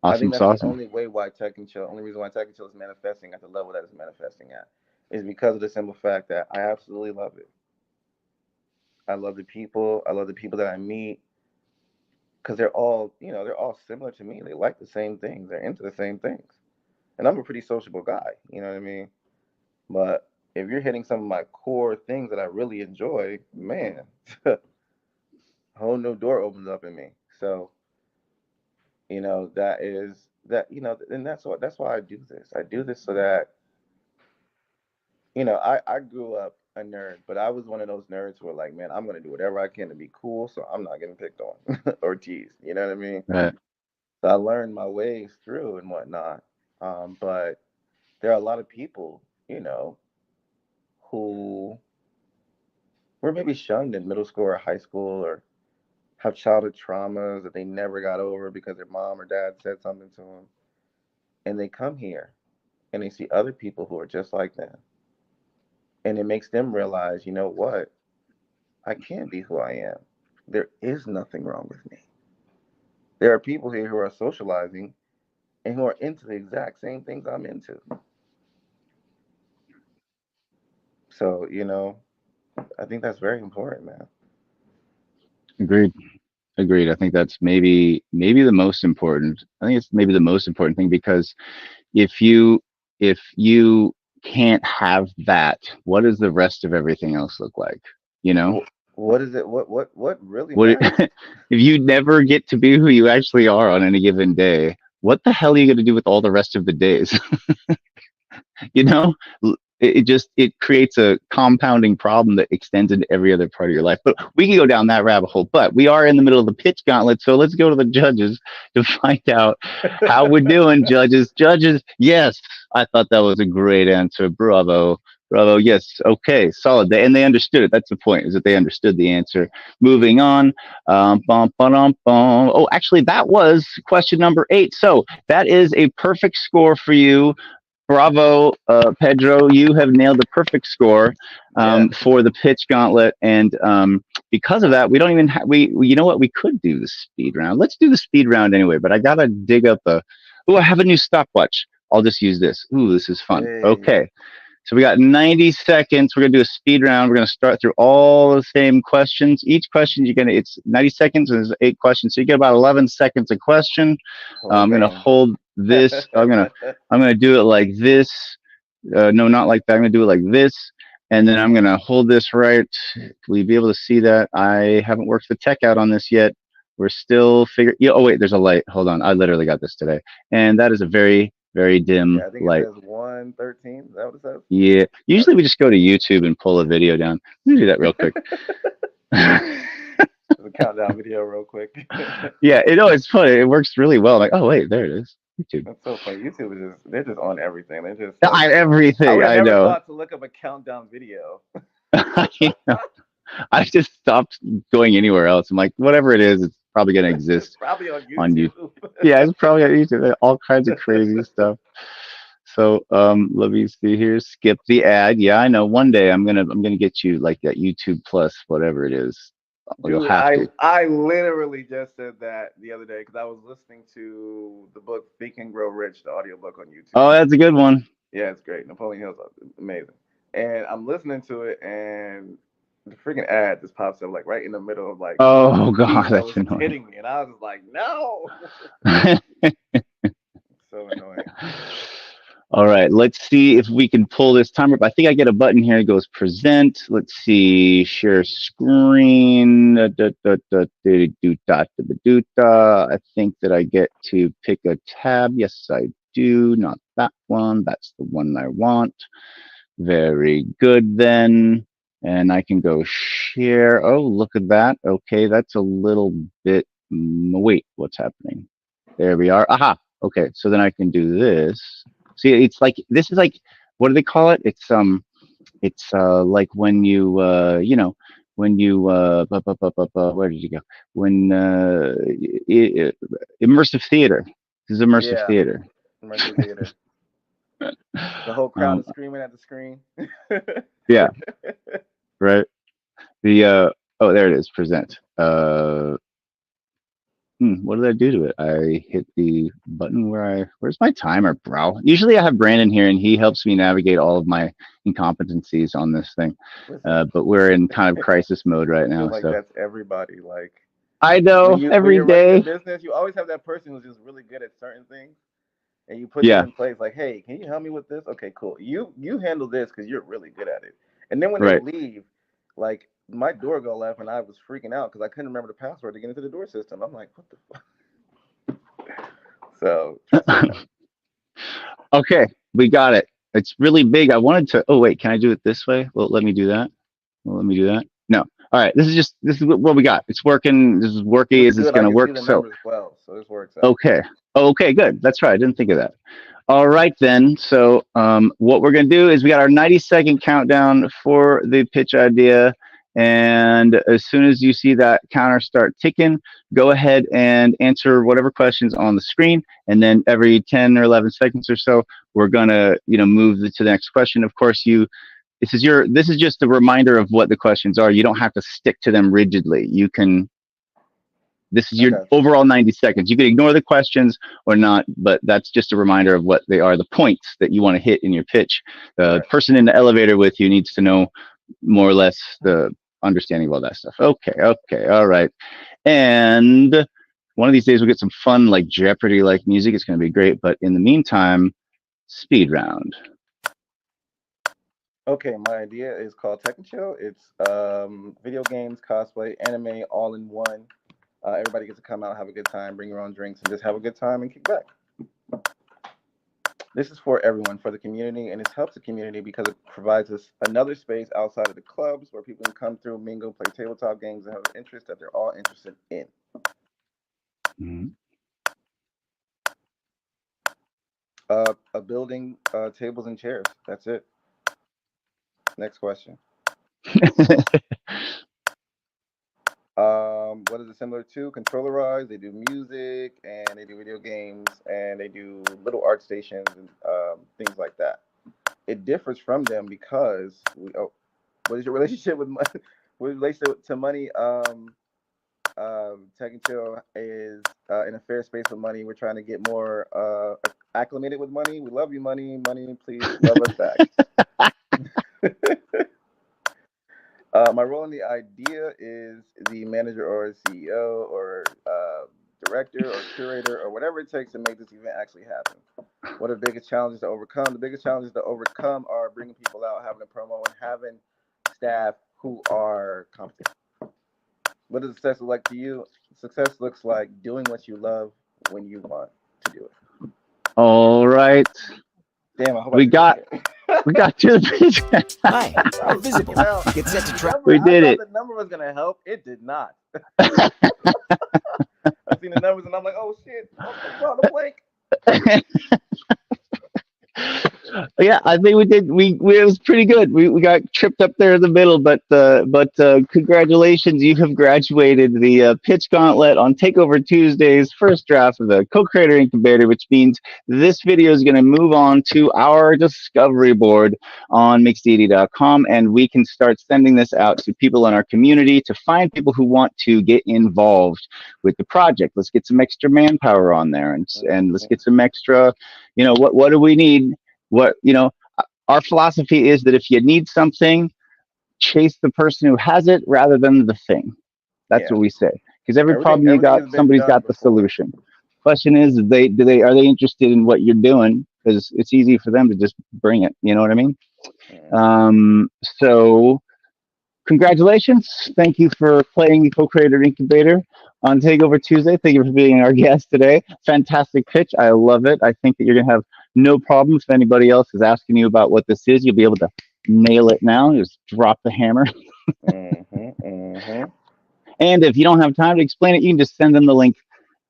I think Awesome that's the sauce. only way why Tech and Chill, only reason why Tech and Chill is manifesting at the level that it's manifesting at, is because of the simple fact that I absolutely love it. I love the people. I love the people that I meet because they're all, they're all similar to me. They like the same things. They're into the same things. And I'm a pretty sociable guy. You know what I mean? But if you're hitting some of my core things that I really enjoy, man, a whole new door opens up in me. So, that is that, and that's why I do this. I do this so that, I grew up a nerd, but I was one of those nerds who were like, man, I'm gonna do whatever I can to be cool, so I'm not getting picked on or teased. You know what I mean? Right. So I learned my ways through and whatnot. But there are a lot of people, who were maybe shunned in middle school or high school or have childhood traumas that they never got over because their mom or dad said something to them. And they come here and they see other people who are just like them. And it makes them realize, you know what? I can be who I am. There is nothing wrong with me. There are people here who are socializing and who are into the exact same things I'm into. So, I think that's very important, man. Agreed. Agreed. I think that's maybe the most important. I think it's maybe the most important thing because if you can't have that, what does the rest of everything else look like? You know? What is it? What really What matters? if you never get to be who you actually are on any given day? What the hell are you going to do with all the rest of the days? You know, it creates a compounding problem that extends into every other part of your life. But we can go down that rabbit hole. But we are in the middle of the pitch gauntlet, so let's go to the judges to find out how we're doing. Judges, yes, I thought that was a great answer. Bravo. Bravo. Yes. Okay. Solid. And they understood it. That's the point, is that they understood the answer. Moving on. Bum, ba-dum, bum. Oh, actually, that was question number 8. So that is a perfect score for you. Bravo, Pedro. You have nailed the perfect score Yeah. for the pitch gauntlet. And because of that, we don't even you know what? We could do the speed round. Let's do the speed round anyway. But I got to dig up a. Oh, I have a new stopwatch. I'll just use this. Ooh, this is fun. Hey. Okay. So we got 90 seconds. We're going to do a speed round. We're going to start through all the same questions. Each question, it's 90 seconds and there's 8 questions. So you get about 11 seconds a question. Oh I'm going to man. hold this. I'm gonna do it like this. No, not like that. I'm gonna do it like this, and then I'm gonna hold this right. Will you be able to see that? I haven't worked the tech out on this yet. We're still figuring. Yeah. Oh wait, there's a light. Hold on. I literally got this today, and that is a very, very dim Yeah, I think it light. says 113. Is that what it says? Yeah. Okay. Usually we just go to YouTube and pull a video down. Let me do that real quick. There's a countdown video real quick. Yeah. It's funny. It works really well. I'm like, oh wait, there it is. YouTube. That's so funny. YouTube is they're just on everything. They're just like I Everything. would have I never know. thought to look up a countdown video. I just stopped going anywhere else. I'm like, whatever it is, it's probably going to It's exist probably on on you. YouTube. Yeah, it's probably on YouTube. All kinds of crazy stuff. So let me see here. Skip the ad. Yeah, I know. One day I'm gonna get you like that YouTube Plus, whatever it is. You'll Dude, have to. I literally just said that the other day because I was listening to the book Think and Grow Rich, the audiobook on YouTube. Oh, that's a good one. Yeah, it's great. Napoleon Hill's amazing. And I'm listening to it, and the freaking ad just pops up like right in the middle of like Oh news God, that that's was annoying. hitting me, and I was just like, no, so annoying. All right, let's see if we can pull this timer up. I think I get a button here. It goes present. Let's see, share screen. I think that I get to pick a tab. Yes, I do, not that one. That's the one I want. Very good then. And I can go share. Oh, look at that. Okay, that's a little bit. Wait, what's happening? There we are. Aha. Okay, so then I can do this. See, it's like this is like what do they call it? It's like when you when you where did you go? When immersive theater. This is immersive Yeah, theater. immersive theater. The whole crowd Um, is screaming at the screen. yeah, right. The oh, there it is. Present. What did I do to it? I hit the button where where's my timer, bro? Usually I have Brandon here and he helps me navigate all of my incompetencies on this thing. Listen, But we're in kind of crisis mode right I feel now. like So that's everybody. Like I know when every you're running a day. business, you always have that person who's just really good at certain things, and you put them Yeah, in place. Like, hey, can you help me with this? Okay, cool. You handle this because you're really good at it. And then when they right. leave, like my door go left, and I was freaking out because I couldn't remember the password to get into the door system. I'm like, what the fuck? So trust me, man. Okay, we got it. It's really big. I wanted to. Oh wait, can I do it this way? Well, let me do that. Well, let me do that. No. All right. This is what we got. It's working. This is It worky. looks Is this good. I gonna can see work? the So numbers well, so this works out. okay. Okay, good. That's right. I didn't think of that. All right then. So what we're gonna do is we got our 90-second countdown for the pitch idea, and as soon as you see that counter start ticking, go ahead and answer whatever questions on the screen, and then every 10 or 11 seconds or so, we're gonna move to the next question. Of course, this is just a reminder of what the questions are. You don't have to stick to them rigidly. You can this is I your got you. overall 90 seconds. You can ignore the questions or not, but that's just a reminder of what they are, the points that you want to hit in your pitch. The Right. person in the elevator with you needs to know more or less the understanding of all that stuff. Okay, okay, all right. And one of these days we'll get some fun, like Jeopardy like music. It's going to be great. But in the meantime, speed round. Okay, my idea is called Tech and Chill. It's video games, cosplay, anime, all in one. Everybody gets to come out, have a good time, bring your own drinks, and just have a good time and kick back. This is for everyone, for the community, and it helps the community because it provides us another space outside of the clubs where people can come through, mingle, play tabletop games, and have an interest that they're all interested in. Mm-hmm. A building, tables and chairs. That's it. Next question. What is it similar to? Controllerized. They do music and they do video games and they do little art stations and things like that. It differs from them because what is your relationship with money? What relates to money? Tech and Chill is in a fair space with money. We're trying to get more acclimated with money. We love you, money. Money, please love us back. My role in the idea is the manager or CEO or director or curator or whatever it takes to make this event actually happen. What are the biggest challenges to overcome? The biggest challenges to overcome are bringing people out, having a promo, and having staff who are competent. What does success look like to you? Success looks like doing what you love when you want to do it. All right. Damn, I hope I We did got it. to the pitch. Hi, I you're was visible. freaking out. Get set to travel. We I did thought it. the number was gonna help. It did not. I seen the numbers and I'm like, oh shit, I'm drawing a blank. Yeah, I think we did. We it was pretty good. We got tripped up there in the middle, but congratulations, you have graduated the pitch gauntlet on Takeover Tuesday's first draft of the co-creator incubator, which means this video is going to move on to our discovery board on mixed80.com, and we can start sending this out to people in our community to find people who want to get involved with the project. Let's get some extra manpower on there, and let's get some extra. What do we need? Our philosophy is that if you need something, chase the person who has it rather than the thing. That's Yeah. what we say. Because every problem you Everything got, has been somebody's done got the before. solution. Question is, are they interested in what you're doing? Because it's easy for them to just bring it. You know what I mean? Mm. So congratulations. Thank you for playing Co-Creator Incubator on Takeover Tuesday. Thank you for being our guest today. Fantastic pitch. I love it. I think that you're going to have no problem if anybody else is asking you about what this is. You'll be able to nail it now. Just drop the hammer. Mm-hmm. Mm-hmm. And if you don't have time to explain it, you can just send them the link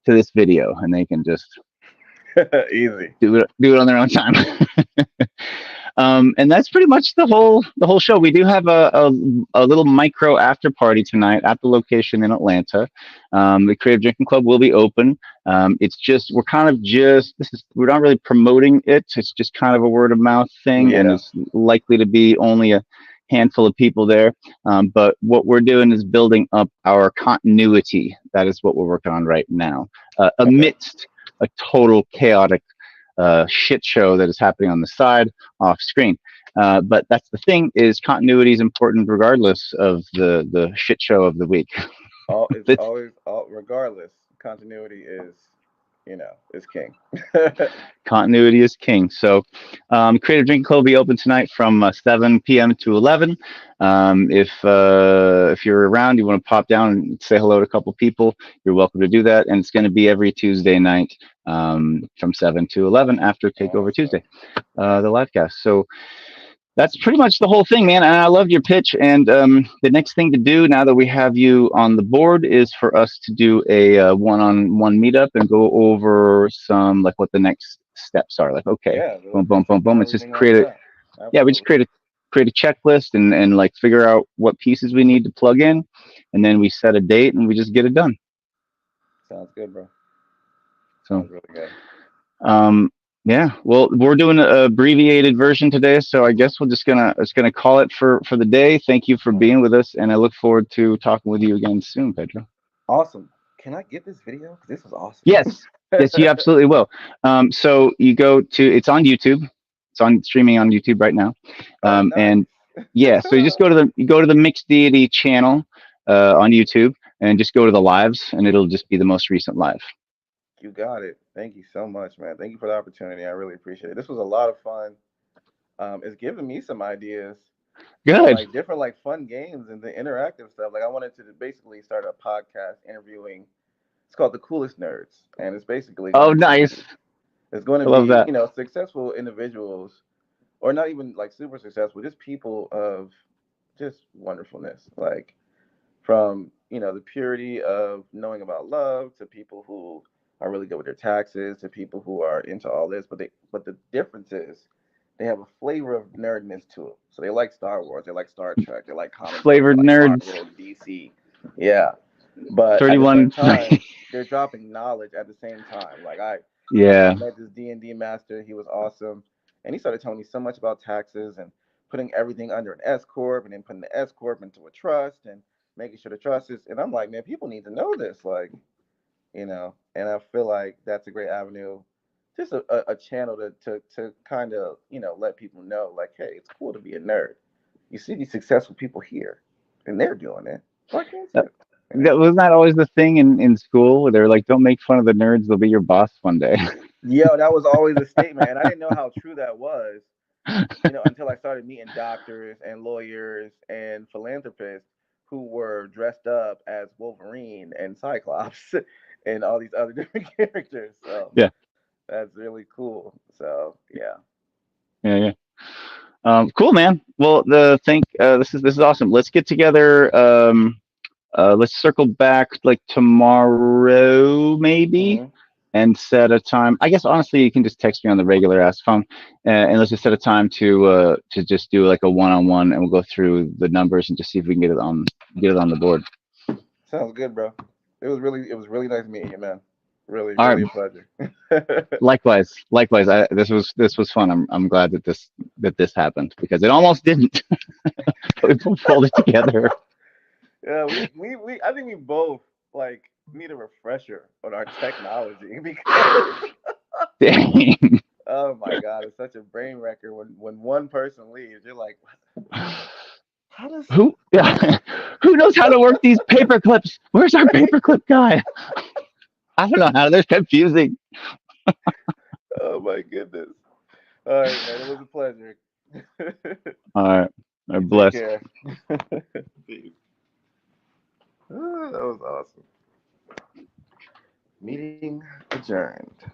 to this video and they can just Easy. do it on their own time. And that's pretty much the whole show. We do have a little micro after party tonight at the location in Atlanta. The Creative Drinking Club will be open. It's just we're not really promoting it. It's just kind of a word of mouth thing, and Yeah. it's likely to be only a handful of people there. But what we're doing is building up our continuity. That is what we're working on right now, Okay. amidst a total chaotic shit show that is happening on the side off screen. But that's the thing, is continuity is important regardless of the shit show of the week. All it's always all regardless. Continuity is king. Continuity is king. So, Creative Drinking Club will be open tonight from 7 p.m. to 11. If you're around, you want to pop down and say hello to a couple people, you're welcome to do that. And it's going to be every Tuesday night from 7 to 11 after Takeover Awesome. Tuesday, the live cast. So that's pretty much the whole thing, man. And I loved your pitch. And the next thing to do now that we have you on the board is for us to do a one-on-one meetup and go over some, like, what the next steps are. Like, okay, Yeah, boom, we'll boom, boom, boom. It's just everything like create it. that. Yeah, we just Absolutely. create a checklist and like figure out what pieces we need to plug in, and then we set a date and we just get it done. Sounds good, bro. So Sounds really good. um, yeah, well, we're doing an abbreviated version today, so I guess we're just gonna call it for the day. Thank you for Mhm. being with us, and I look forward to talking with you again soon, Pedro. Awesome. Can I get this video? 'Cause this was awesome. Yes, yes, you absolutely will. So you go to it's on YouTube. It's on streaming on YouTube right now, Oh, and nice. yeah, so you go to the Mixed Deity channel on YouTube, and just go to the lives, and it'll just be the most recent live. You got it. Thank you so much, man. Thank you for the opportunity. I really appreciate it. This was a lot of fun. It's giving me some ideas for Good. like different like fun games and the interactive stuff. Like I wanted to basically start a podcast interviewing. It's called The Coolest Nerds, and it's basically Oh, going to be nice. it's going to I love be that. successful individuals, or not even like super successful, just people of just wonderfulness, like from the purity of knowing about love to people who are really good with their taxes to people who are into all this, but the difference is they have a flavor of nerdness to it. So they like Star Wars, they like Star Trek, they like comic books, they Flavored like nerds. Marvel, DC, yeah. But at the same 31. time, they're dropping knowledge at the same time. Like I Yeah. met this D&D master. He was awesome, and he started telling me so much about taxes and putting everything under an S corp, and then putting the S corp into a trust and making sure the trust is. And I'm like, man, people need to know this, like And I feel like that's a great avenue, just a channel to kind of let people know, like, hey, it's cool to be a nerd. You see these successful people here, and they're doing it. Why can't That, you? You know? that was not always the thing in school where they're like, don't make fun of the nerds, they'll be your boss one day. Yeah, that was always a statement, and I didn't know how true that was, until I started meeting doctors and lawyers and philanthropists who were dressed up as Wolverine and Cyclops and all these other different characters. So Yeah. that's really cool. So yeah. Yeah. Yeah. Cool, man. Well, this is awesome. Let's get together. Let's circle back like tomorrow, maybe, Hmm. and set a time. I guess honestly, you can just text me on the regular ass phone, and let's just set a time to just do like a one-on-one, and we'll go through the numbers and just see if we can get it on the board. Sounds good, bro. It was really nice meeting you, man. Really, All right. really a pleasure. Likewise, likewise. This was fun. I'm glad that this happened because it almost didn't. But we pulled it together. Yeah, we I think we both like need a refresher on our technology because Dang. oh my god, it's such a brain wrecker when one person leaves. You're like, how does Who yeah, who knows how to work these paper clips? Where's our paperclip guy? I don't know how. They're confusing. oh my goodness. All right, man. It was a pleasure. All right. You take Bless. care. That was awesome. Meeting adjourned.